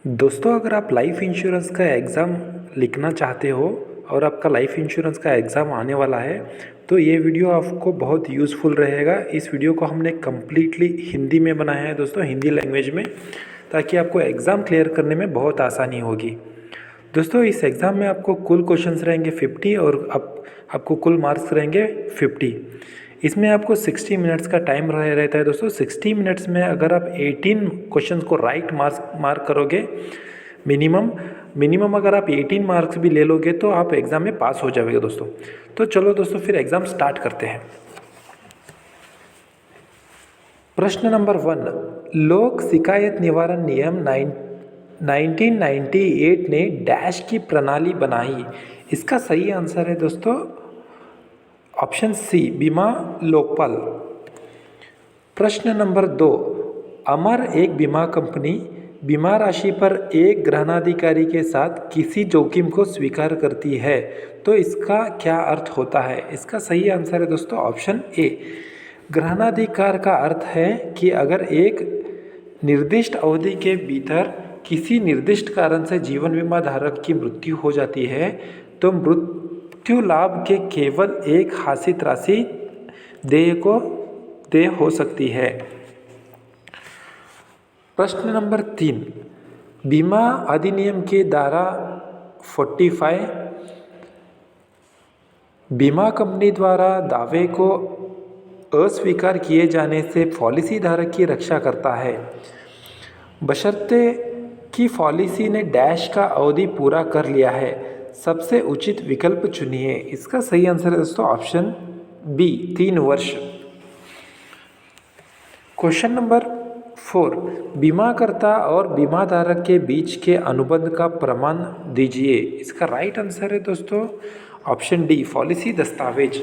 दोस्तों, अगर आप लाइफ इंश्योरेंस का एग्ज़ाम लिखना चाहते हो और आपका लाइफ इंश्योरेंस का एग्ज़ाम आने वाला है तो ये वीडियो आपको बहुत यूज़फुल रहेगा। इस वीडियो को हमने कम्प्लीटली हिंदी में बनाया है दोस्तों, हिंदी लैंग्वेज में, ताकि आपको एग्ज़ाम क्लियर करने में बहुत आसानी होगी। दोस्तों, इस एग्ज़ाम में आपको कुल क्वेश्चंस रहेंगे 50 और आपको कुल मार्क्स रहेंगे 50। इसमें आपको 60 मिनट्स का टाइम रहता है दोस्तों। 60 मिनट्स में अगर आप 18 क्वेश्चंस को राइट मार्क करोगे मिनिमम अगर आप 18 मार्क्स भी ले लोगे तो आप एग्ज़ाम में पास हो जाओगे दोस्तों। तो चलो दोस्तों, फिर एग्ज़ाम स्टार्ट करते हैं। प्रश्न नंबर 1, लोक शिकायत निवारण नियम 1998 ने डैश की प्रणाली बनाई। इसका सही आंसर है दोस्तों ऑप्शन सी, बीमा लोकपाल। प्रश्न नंबर 2, अमर एक बीमा कंपनी बीमा राशि पर एक ग्रहणाधिकारी के साथ किसी जोखिम को स्वीकार करती है, तो इसका क्या अर्थ होता है? इसका सही आंसर है दोस्तों ऑप्शन ए। ग्रहणाधिकार का अर्थ है कि अगर एक निर्दिष्ट अवधि के भीतर किसी निर्दिष्ट कारण से जीवन बीमा धारक की मृत्यु हो जाती है तो मृत्यु लाभ के केवल एक हासिल राशि देय हो सकती है। प्रश्न नंबर 3, बीमा अधिनियम की धारा 45 बीमा कंपनी द्वारा दावे को अस्वीकार किए जाने से पॉलिसी धारक की रक्षा करता है, बशर्ते कि पॉलिसी ने डैश का अवधि पूरा कर लिया है। सबसे उचित विकल्प चुनिए। इसका सही आंसर है दोस्तों ऑप्शन बी, 3 वर्ष। क्वेश्चन नंबर 4, बीमाकर्ता और बीमाधारक के बीच के अनुबंध का प्रमाण दीजिए। इसका राइट आंसर है दोस्तों ऑप्शन डी, पॉलिसी दस्तावेज।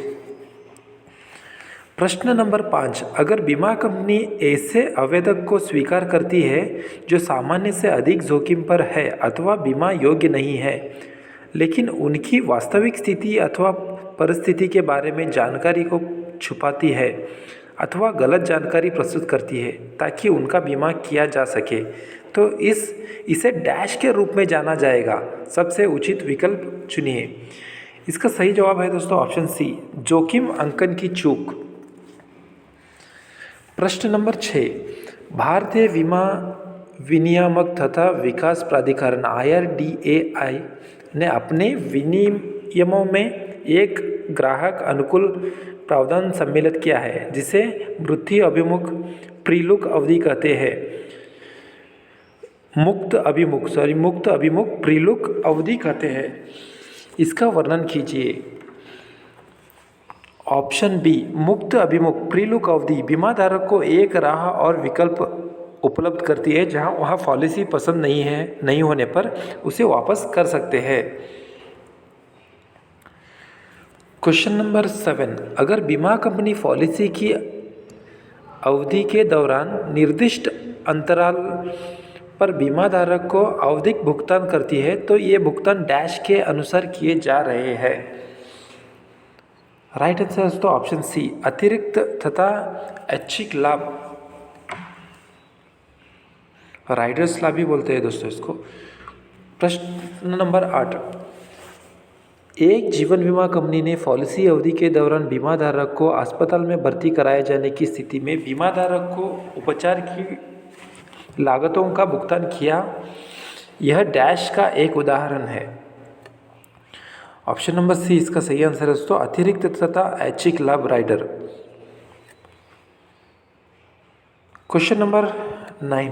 प्रश्न नंबर 5, अगर बीमा कंपनी ऐसे आवेदक को स्वीकार करती है जो सामान्य से अधिक जोखिम पर है अथवा बीमा योग्य नहीं है, लेकिन उनकी वास्तविक स्थिति अथवा परिस्थिति के बारे में जानकारी को छुपाती है अथवा गलत जानकारी प्रस्तुत करती है ताकि उनका बीमा किया जा सके, तो इसे डैश के रूप में जाना जाएगा। सबसे उचित विकल्प चुनिए। इसका सही जवाब है दोस्तों ऑप्शन सी, जोखिम अंकन की चूक। प्रश्न नंबर 6, भारतीय बीमा विनियामक तथा विकास प्राधिकरण IRDAI ने अपने विनियमों में एक ग्राहक अनुकूल प्रावधान सम्मिलित किया है जिसे मृत्यु अभिमुख प्रीलुक अवधि कहते हैं। मुक्त अभिमुख प्रीलुक अवधि कहते हैं। इसका वर्णन कीजिए। ऑप्शन बी, मुक्त अभिमुख प्रीलुक अवधि बीमाधारक को एक राह और विकल्प उपलब्ध करती है जहां वह पॉलिसी पसंद नहीं होने पर उसे वापस कर सकते हैं। क्वेश्चन नंबर 7, अगर बीमा कंपनी पॉलिसी की अवधि के दौरान निर्दिष्ट अंतराल पर बीमाधारक को आवधिक भुगतान करती है तो ये भुगतान डैश के अनुसार किए जा रहे हैं। राइट आंसर है दोस्तों ऑप्शन सी, अतिरिक्त तथा ऐच्छिक लाभ, राइडर्स लाभ भी बोलते हैं दोस्तों इसको। प्रश्न नंबर 8, एक जीवन बीमा कंपनी ने पॉलिसी अवधि के दौरान बीमाधारक को अस्पताल में भर्ती कराए जाने की स्थिति में बीमाधारक को उपचार की लागतों का भुगतान किया। यह डैश का एक उदाहरण है। ऑप्शन नंबर सी इसका सही आंसर है दोस्तों, अतिरिक्त तथा ऐच्छिक लाभ राइडर। क्वेश्चन नंबर 9,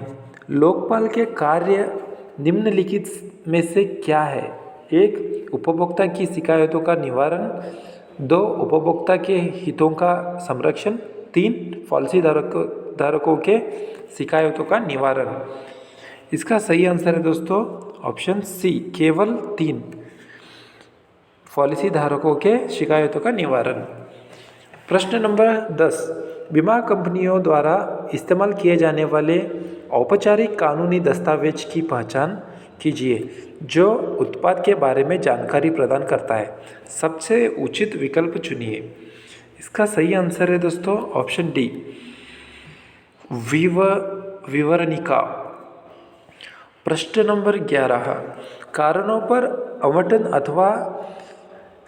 लोकपाल के कार्य निम्नलिखित में से क्या है? 1, उपभोक्ता की शिकायतों का निवारण। 2, उपभोक्ता के हितों का संरक्षण। 3, पॉलिसी धारकों के शिकायतों का निवारण। इसका सही आंसर है दोस्तों ऑप्शन सी, केवल 3, पॉलिसी धारकों के शिकायतों का निवारण। प्रश्न नंबर 10, बीमा कंपनियों द्वारा इस्तेमाल किए जाने वाले औपचारिक कानूनी दस्तावेज की पहचान कीजिए जो उत्पाद के बारे में जानकारी प्रदान करता है। सबसे उचित विकल्प चुनिए। इसका सही आंसर है दोस्तों ऑप्शन डी, विवरणिका। प्रश्न नंबर 11, कारणों पर आवंटन अथवा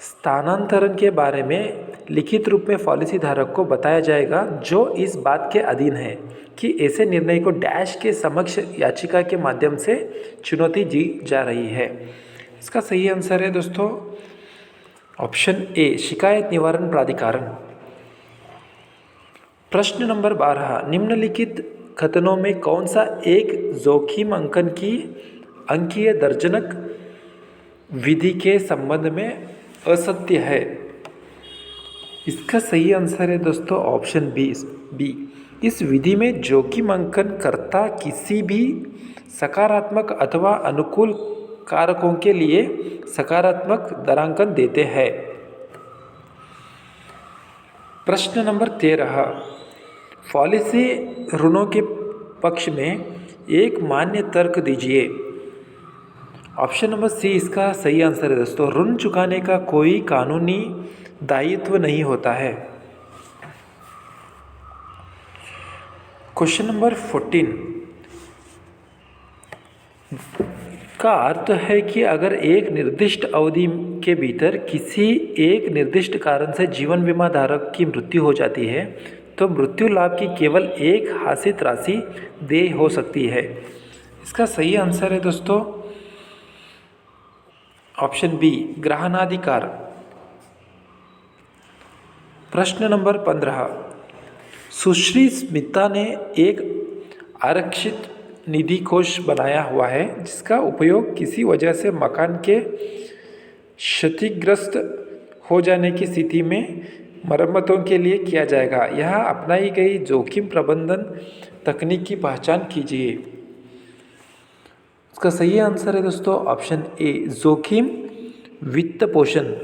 स्थानांतरण के बारे में लिखित रूप में पॉलिसी धारक को बताया जाएगा जो इस बात के अधीन है कि ऐसे निर्णय को डैश के समक्ष याचिका के माध्यम से चुनौती दी जा रही है। इसका सही आंसर है दोस्तों ऑप्शन ए, शिकायत निवारण प्राधिकरण। प्रश्न नंबर 12, निम्नलिखित कथनों में कौन सा एक जोखिम अंकन की अंकीय दर्जनक विधि के संबंध में असत्य है? इसका सही आंसर है दोस्तों ऑप्शन बी। इस विधि में जोखिम अंकन कर्ता किसी भी सकारात्मक अथवा अनुकूल कारकों के लिए सकारात्मक दरांकन देते हैं। प्रश्न नंबर 13, पॉलिसी ऋणों के पक्ष में एक मान्य तर्क दीजिए। ऑप्शन नंबर सी इसका सही आंसर है दोस्तों, ऋण चुकाने का कोई कानूनी दायित्व नहीं होता है। क्वेश्चन नंबर 14 का अर्थ है कि अगर एक निर्दिष्ट अवधि के भीतर किसी एक निर्दिष्ट कारण से जीवन बीमा धारक की मृत्यु हो जाती है तो मृत्यु लाभ की केवल एक हासिल राशि देय हो सकती है। इसका सही आंसर है दोस्तों ऑप्शन बी, ग्रहणाधिकार। प्रश्न नंबर 15, सुश्री स्मिता ने एक आरक्षित निधि कोष बनाया हुआ है जिसका उपयोग किसी वजह से मकान के क्षतिग्रस्त हो जाने की स्थिति में मरम्मतों के लिए किया जाएगा। यह अपनाई गई जोखिम प्रबंधन तकनीक की पहचान कीजिए। इसका सही आंसर है दोस्तों ऑप्शन ए, जोखिम वित्त पोषण।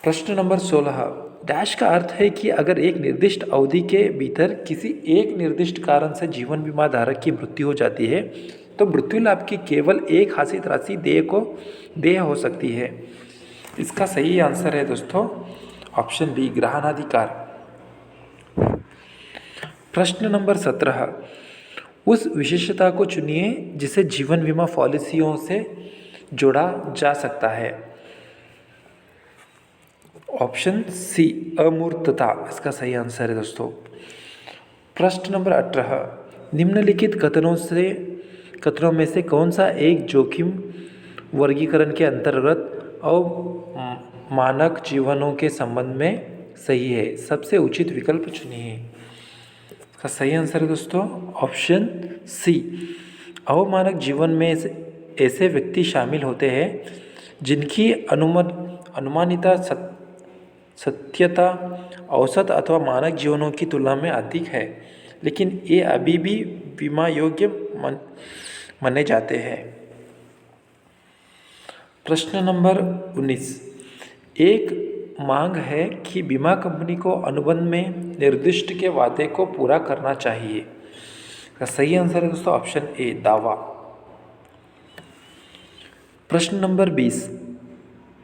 प्रश्न नंबर 16, डैश का अर्थ है कि अगर एक निर्दिष्ट अवधि के भीतर किसी एक निर्दिष्ट कारण से जीवन बीमा धारक की मृत्यु हो जाती है तो मृत्यु लाभ की केवल एक हासिल राशि देय हो सकती है। इसका सही आंसर है दोस्तों ऑप्शन बी, ग्रहणाधिकार। प्रश्न नंबर 17, उस विशेषता को चुनिए जिसे जीवन बीमा पॉलिसियों से जोड़ा जा सकता है। ऑप्शन सी, अमूर्तता। इसका सही आंसर है दोस्तों। प्रश्न नंबर 18, निम्नलिखित कथनों में से कौन सा एक जोखिम वर्गीकरण के अंतर्गत और मानक जीवनों के संबंध में सही है? सबसे उचित विकल्प चुनिए। इसका सही आंसर है दोस्तों ऑप्शन सी, अवमानक जीवन में ऐसे व्यक्ति शामिल होते हैं जिनकी अनुमानित सत्यता औसत अथवा मानक जीवनों की तुलना में अधिक है लेकिन ये अभी भी बीमा योग्य माने जाते हैं। प्रश्न नंबर 19, एक मांग है कि बीमा कंपनी को अनुबंध में निर्दिष्ट के वादे को पूरा करना चाहिए। इसका सही आंसर है दोस्तों ऑप्शन ए, दावा। प्रश्न नंबर 20,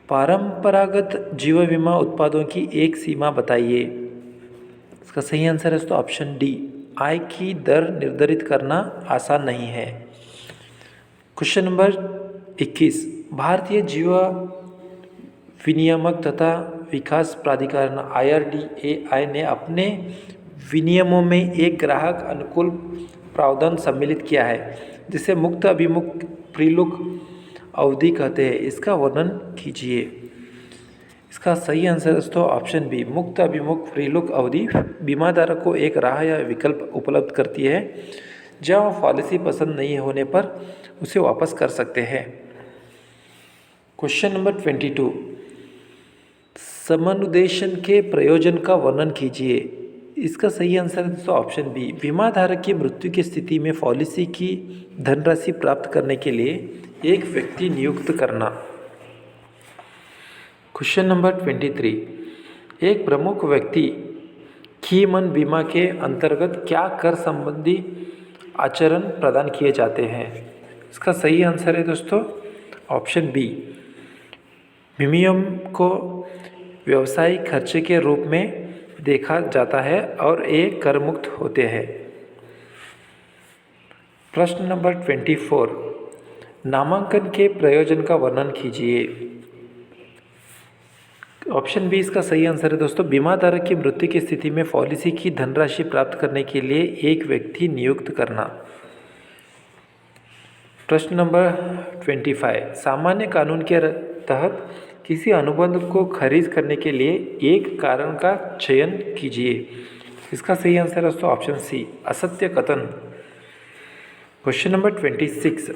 परंपरागत जीवन बीमा उत्पादों की एक सीमा बताइए। इसका सही आंसर है दोस्तों ऑप्शन डी, आय की दर निर्धारित करना आसान नहीं है। क्वेश्चन नंबर 21, भारतीय जीव विनियामक तथा विकास प्राधिकरण IRDAI ने अपने विनियमों में एक ग्राहक अनुकूल प्रावधान सम्मिलित किया है जिसे मुक्त अभिमुख प्रीलुक अवधि कहते हैं। इसका वर्णन कीजिए। इसका सही आंसर दोस्तों ऑप्शन बी, मुक्त अभिमुख प्रीलुक अवधि बीमा धारक को एक राह या विकल्प उपलब्ध करती है जहां वो पॉलिसी पसंद नहीं होने पर उसे वापस कर सकते हैं। क्वेश्चन नंबर 22, समनुदेशन के प्रयोजन का वर्णन कीजिए। इसका सही आंसर है दोस्तों ऑप्शन बी, बीमा धारक की मृत्यु की स्थिति में पॉलिसी की धनराशि प्राप्त करने के लिए एक व्यक्ति नियुक्त करना। क्वेश्चन नंबर 23, एक प्रमुख व्यक्ति कीमन बीमा के अंतर्गत क्या कर संबंधी आचरण प्रदान किए जाते हैं? इसका सही आंसर है दोस्तों ऑप्शन बी, प्रीमियम को व्यावसायिक खर्चे के रूप में देखा जाता है और ये कर मुक्त होते हैं। प्रश्न नंबर 24, नामांकन के प्रयोजन का वर्णन कीजिए। ऑप्शन बी इसका सही आंसर है दोस्तों। बीमा धारक की मृत्यु की स्थिति में पॉलिसी की धनराशि प्राप्त करने के लिए एक व्यक्ति नियुक्त करना। प्रश्न नंबर 25, सामान्य कानून के तहत किसी अनुबंध को खारिज करने के लिए एक कारण का चयन कीजिए। इसका सही आंसर है दोस्तों ऑप्शन सी, असत्य कथन। क्वेश्चन नंबर 26,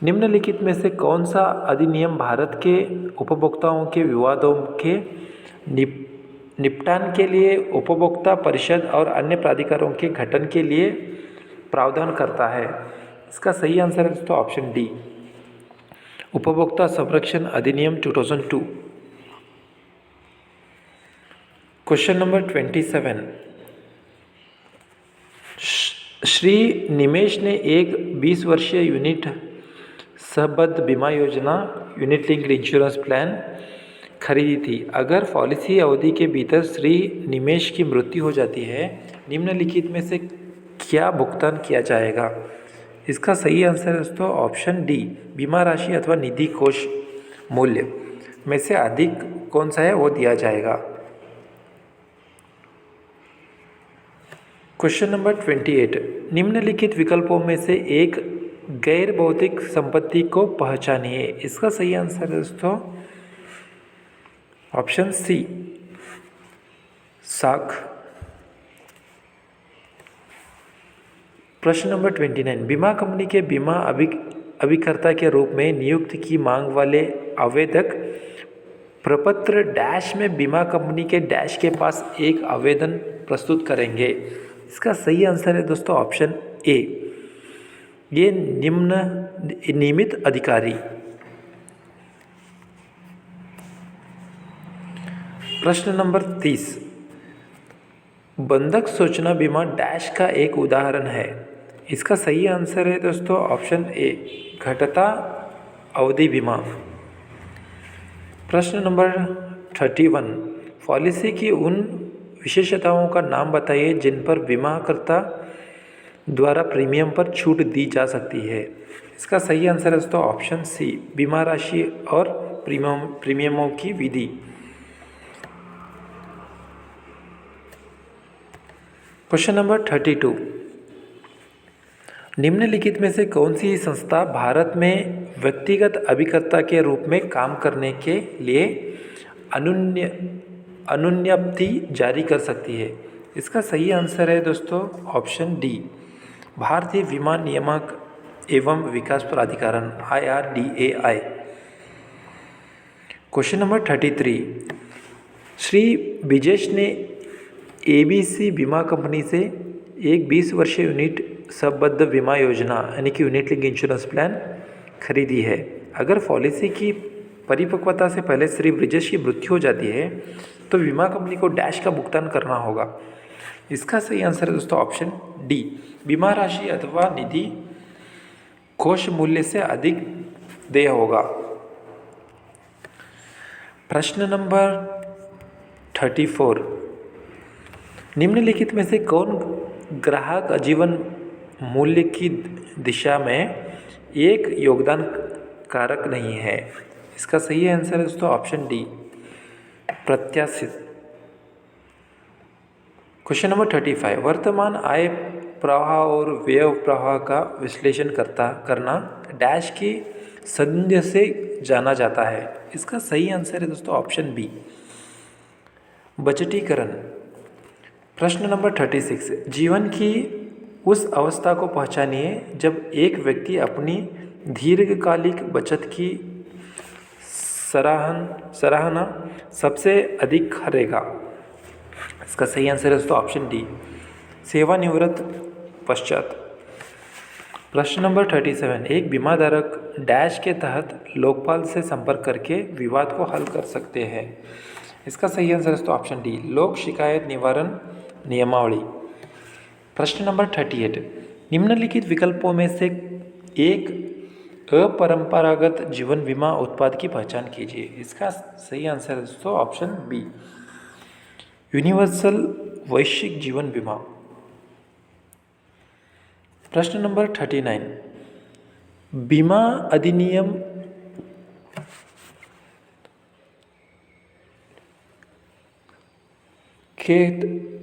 निम्नलिखित में से कौन सा अधिनियम भारत के उपभोक्ताओं के विवादों के निपटान के लिए उपभोक्ता परिषद और अन्य प्राधिकारों के गठन के लिए प्रावधान करता है? इसका सही आंसर है दोस्तों ऑप्शन डी, उपभोक्ता संरक्षण अधिनियम 2002। क्वेश्चन नंबर 27, श्री निमेश ने एक 20 वर्षीय यूनिट सहबद्ध बीमा योजना यूनिट लिंक्ड इंश्योरेंस प्लान खरीदी थी। अगर पॉलिसी अवधि के भीतर श्री निमेश की मृत्यु हो जाती है, निम्नलिखित में से क्या भुगतान किया जाएगा? इसका सही आंसर है दोस्तों ऑप्शन डी, बीमा राशि अथवा निधि कोष मूल्य में से अधिक कौन सा है वो दिया जाएगा। क्वेश्चन नंबर 28, निम्नलिखित विकल्पों में से एक गैर भौतिक संपत्ति को पहचानिए। इसका सही आंसर है दोस्तों ऑप्शन सी, साख। प्रश्न नंबर 29, बीमा कंपनी के बीमा अभिकर्ता के रूप में नियुक्ति की मांग वाले आवेदक प्रपत्र डैश में बीमा कंपनी के डैश के पास एक आवेदन प्रस्तुत करेंगे। इसका सही आंसर है दोस्तों ऑप्शन ए, ये नियमित अधिकारी। प्रश्न नंबर 30, बंधक सूचना बीमा डैश का एक उदाहरण है। इसका सही आंसर है दोस्तों ऑप्शन ए, घटता अवधि बीमा। प्रश्न नंबर 31, पॉलिसी की उन विशेषताओं का नाम बताइए जिन पर बीमाकर्ता द्वारा प्रीमियम पर छूट दी जा सकती है। इसका सही आंसर है दोस्तों ऑप्शन सी, बीमा राशि और प्रीमियमों की विधि। क्वेश्चन नंबर 32, निम्नलिखित में से कौन सी संस्था भारत में व्यक्तिगत अभिकर्ता के रूप में काम करने के लिए अनुज्ञप्ति जारी कर सकती है? इसका सही आंसर है दोस्तों ऑप्शन डी, भारतीय बीमा नियामक एवं विकास प्राधिकरण IRDAI। Question number 33, Shri Vijesh ने ABC बीमा कंपनी से एक 20 वर्षीय यूनिट सहबद्ध बीमा योजना यानी कि यूनिट लिंक इंश्योरेंस प्लान खरीदी है। अगर पॉलिसी की परिपक्वता से पहले श्री ब्रिजेश की मृत्यु हो जाती है तो बीमा कंपनी को डैश का भुगतान करना होगा। इसका सही आंसर है दोस्तों ऑप्शन डी, बीमा राशि अथवा निधि कोष मूल्य से अधिक देय होगा। प्रश्न नंबर 34, निम्नलिखित में से कौन ग्राहक आजीवन मूल्य की दिशा में एक योगदान कारक नहीं है? इसका सही आंसर है दोस्तों ऑप्शन डी, प्रत्याशित। क्वेश्चन नंबर 35, वर्तमान आय प्रवाह और व्यय प्रवाह का विश्लेषण करना डैश की संज्ञा से जाना जाता है। इसका सही आंसर है दोस्तों ऑप्शन बी, बजटीकरण। प्रश्न नंबर 36, जीवन की उस अवस्था को पहचानिए जब एक व्यक्ति अपनी दीर्घकालिक बचत की सराहना सबसे अधिक करेगा। इसका सही आंसर है दोस्तों ऑप्शन डी, सेवानिवृत्त पश्चात। प्रश्न नंबर 37, एक बीमाधारक डैश के तहत लोकपाल से संपर्क करके विवाद को हल कर सकते हैं। इसका सही आंसर है दोस्तों ऑप्शन डी, लोक शिकायत निवारण नियमावली। प्रश्न नंबर 38, निम्नलिखित विकल्पों में से एक अपरंपरागत जीवन बीमा उत्पाद की पहचान कीजिए। इसका सही आंसर है दोस्तों ऑप्शन बी, यूनिवर्सल वैश्विक जीवन बीमा। प्रश्न नंबर 39, बीमा अधिनियम के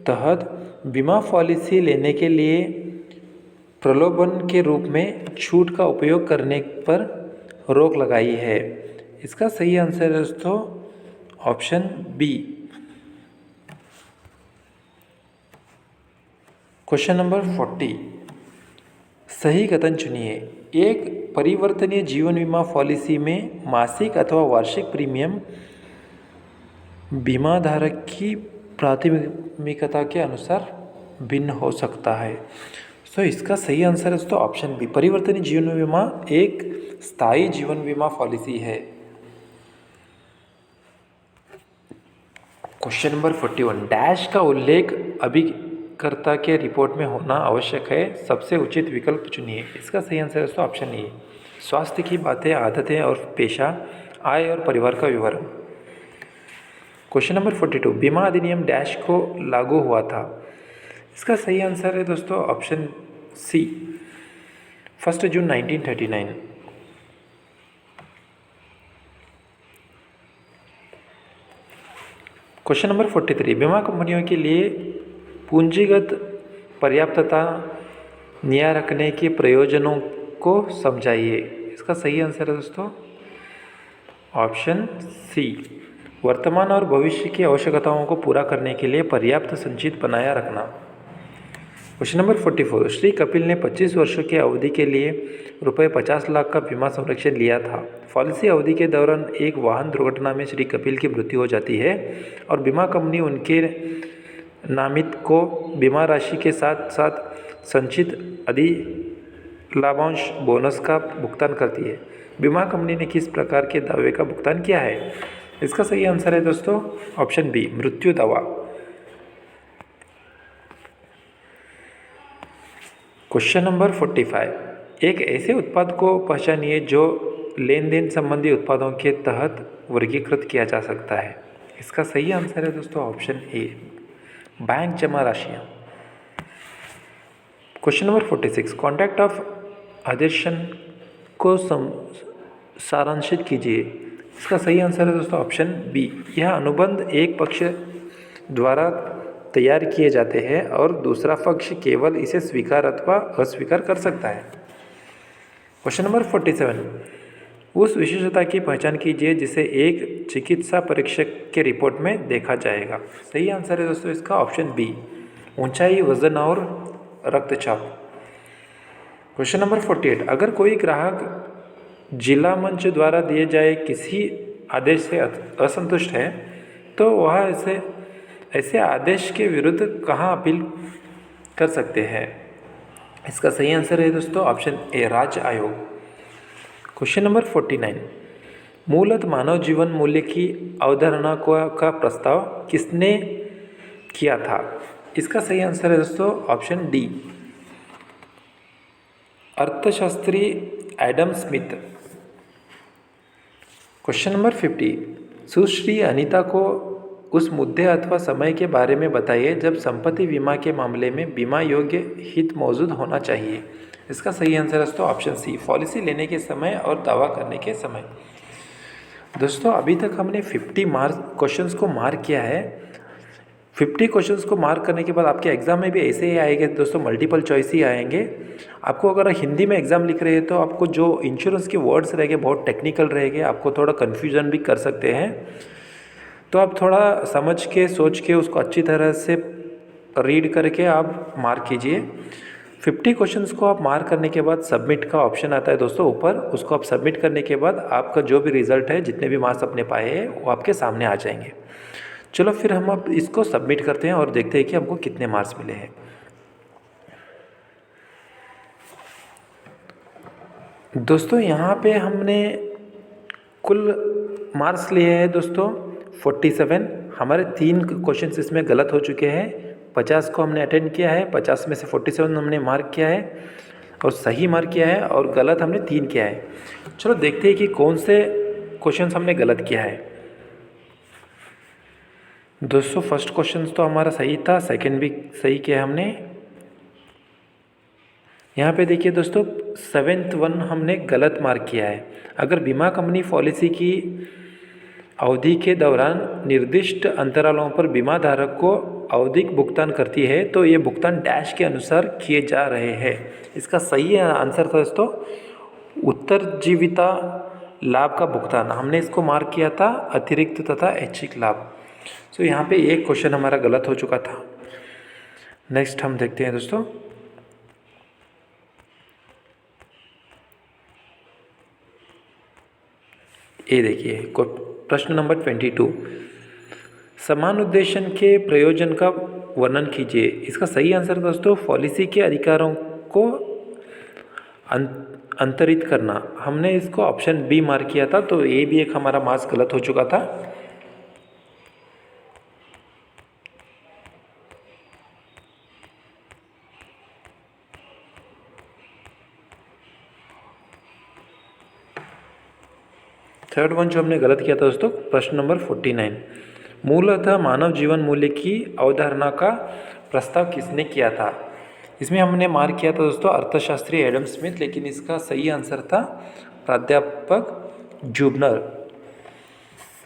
तहत बीमा पॉलिसी लेने के लिए प्रलोभन के रूप में छूट का उपयोग करने पर रोक लगाई है। इसका सही आंसर है दोस्तों ऑप्शन बी। क्वेश्चन नंबर 40, सही कथन चुनिए। एक परिवर्तनीय जीवन बीमा पॉलिसी में मासिक अथवा वार्षिक प्रीमियम बीमा धारक की प्राथमिकता के अनुसार भिन्न हो सकता है। तो इसका सही आंसर है दोस्तों ऑप्शन बी। परिवर्तनीय जीवन बीमा एक स्थायी जीवन बीमा पॉलिसी है। क्वेश्चन नंबर 41, डैश का उल्लेख अभिकर्ता के रिपोर्ट में होना आवश्यक है, सबसे उचित विकल्प चुनिए। इसका सही आंसर है दोस्तों ऑप्शन ए। स्वास्थ्य की बातें, आदतें और पेशा, आय और परिवार का विवरण। क्वेश्चन नंबर 42, बीमा अधिनियम डैश को लागू हुआ था। इसका सही आंसर है दोस्तों ऑप्शन सी, 1 जून 1939। क्वेश्चन नंबर 43, बीमा कंपनियों के लिए पूंजीगत पर्याप्तता न्याय रखने के प्रयोजनों को समझाइए। इसका सही आंसर है दोस्तों ऑप्शन सी, वर्तमान और भविष्य की आवश्यकताओं को पूरा करने के लिए पर्याप्त संचित बनाया रखना। क्वेश्चन नंबर 44, श्री कपिल ने 25 वर्षों की अवधि के लिए रुपये 50 लाख का बीमा संरक्षण लिया था। पॉलिसी अवधि के दौरान एक वाहन दुर्घटना में श्री कपिल की मृत्यु हो जाती है और बीमा कंपनी उनके नामित को बीमा राशि के साथ साथ संचित अधिलाभांश बोनस का भुगतान करती है। बीमा कंपनी ने किस प्रकार के दावे का भुगतान किया है? इसका सही आंसर है दोस्तों ऑप्शन बी, मृत्यु दावा। क्वेश्चन नंबर 45, एक ऐसे उत्पाद को पहचानिए जो लेन देन संबंधी उत्पादों के तहत वर्गीकृत किया जा सकता है। इसका सही आंसर है दोस्तों ऑप्शन ए, बैंक जमा राशियाँ। क्वेश्चन नंबर 46, कॉन्ट्रैक्ट ऑफ अडेशन को सारांशित कीजिए। इसका सही आंसर है दोस्तों ऑप्शन बी, यह अनुबंध एक पक्ष द्वारा तैयार किए जाते हैं और दूसरा पक्ष केवल इसे स्वीकार अथवा अस्वीकार कर सकता है। क्वेश्चन नंबर 47, उस विशेषता की पहचान कीजिए जिसे एक चिकित्सा परीक्षक के रिपोर्ट में देखा जाएगा। सही आंसर है दोस्तों इसका ऑप्शन बी, ऊंचाई, वजन और रक्तचाप। क्वेश्चन नंबर 48, अगर कोई ग्राहक जिला मंच द्वारा दिए जाए किसी आदेश से असंतुष्ट है तो वह ऐसे आदेश के विरुद्ध कहाँ अपील कर सकते हैं? इसका सही आंसर है दोस्तों ऑप्शन ए, राज्य आयोग। क्वेश्चन नंबर 49, मूलतः मानव जीवन मूल्य की अवधारणा का प्रस्ताव किसने किया था? इसका सही आंसर है दोस्तों ऑप्शन डी, अर्थशास्त्री एडम स्मिथ। क्वेश्चन नंबर 50, सुश्री अनीता को उस मुद्दे अथवा समय के बारे में बताइए जब संपत्ति बीमा के मामले में बीमा योग्य हित मौजूद होना चाहिए। इसका सही आंसर है दोस्तों ऑप्शन सी, पॉलिसी लेने के समय और दावा करने के समय। दोस्तों अभी तक हमने 50 क्वेश्चंस को मार्क किया है। 50 क्वेश्चंस को मार्क करने के बाद आपके एग्ज़ाम में भी ऐसे ही आएंगे दोस्तों, मल्टीपल चॉइस ही आएंगे। आपको अगर हिंदी में एग्ज़ाम लिख रहे हैं तो आपको जो इंश्योरेंस के वर्ड्स रहेंगे बहुत टेक्निकल रहेंगे, आपको थोड़ा कन्फ्यूजन भी कर सकते हैं। तो आप थोड़ा समझ के सोच के उसको अच्छी तरह से रीड करके आप मार्क कीजिए। 50 क्वेश्चंस को आप मार्क करने के बाद सबमिट का ऑप्शन आता है दोस्तों ऊपर, उसको आप सबमिट करने के बाद आपका जो भी रिज़ल्ट है, जितने भी मार्क्स आपने पाए हैं वो आपके सामने आ जाएंगे। चलो फिर हम अब इसको सबमिट करते हैं और देखते हैं कि हमको कितने मार्क्स मिले हैं। दोस्तों यहाँ पे हमने कुल मार्क्स लिए हैं दोस्तों 47। हमारे 3 क्वेश्चन इसमें गलत हो चुके हैं। 50 को हमने अटेंड किया है, 50 में से 47 हमने मार्क किया है और सही मार्क किया है, और गलत हमने 3 किया है। चलो देखते हैं कि कौन से क्वेश्चन हमने गलत किया है। दोस्तों फर्स्ट क्वेश्चन तो हमारा सही था, सेकंड भी सही किया हमने, यहाँ पे देखिए दोस्तों 7th वन हमने गलत मार्क किया है। अगर बीमा कंपनी पॉलिसी की अवधि के दौरान निर्दिष्ट अंतरालों पर बीमा धारक को आवधिक भुगतान करती है तो ये भुगतान डैश के अनुसार किए जा रहे हैं। इसका सही आंसर था दोस्तों उत्तरजीविता लाभ का भुगतान। हमने इसको मार्क किया था अतिरिक्त तथा ऐच्छिक लाभ। सो यहाँ पे एक क्वेश्चन हमारा गलत हो चुका था। नेक्स्ट हम देखते हैं दोस्तों, ये देखिए प्रश्न नंबर 22, समान उद्देश्य के प्रयोजन का वर्णन कीजिए। इसका सही आंसर दोस्तों पॉलिसी के अधिकारों को अंतरित करना। हमने इसको ऑप्शन बी मार्क किया था, तो ये भी एक हमारा मार्क्स गलत हो चुका था। थर्ड वन जो हमने गलत किया था दोस्तों प्रश्न नंबर 49, मूलतः मानव जीवन मूल्य की अवधारणा का प्रस्ताव किसने किया था। इसमें हमने मार्क किया था दोस्तों अर्थशास्त्री एडम स्मिथ, लेकिन इसका सही आंसर था प्राध्यापक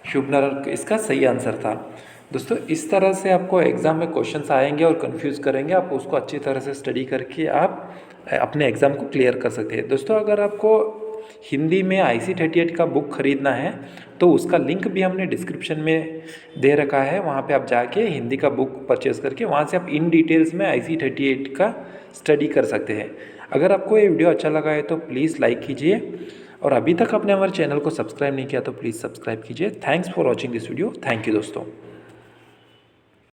शुबनर इसका सही आंसर था। दोस्तों इस तरह से आपको एग्ज़ाम में क्वेश्चंस आएंगे और कंफ्यूज करेंगे, आप उसको अच्छी तरह से स्टडी करके आप अपने एग्ज़ाम को क्लियर कर सकते हैं। दोस्तों अगर आपको हिंदी में IC38 का बुक खरीदना है तो उसका लिंक भी हमने डिस्क्रिप्शन में दे रखा है, वहाँ पे आप जाके हिंदी का बुक परचेज़ करके वहाँ से आप इन डिटेल्स में IC38 का स्टडी कर सकते हैं। अगर आपको ये वीडियो अच्छा लगा है तो प्लीज़ लाइक कीजिए, और अभी तक आपने हमारे चैनल को सब्सक्राइब नहीं किया तो प्लीज़ सब्सक्राइब कीजिए। Thanks for watching this video. Thank you दोस्तों।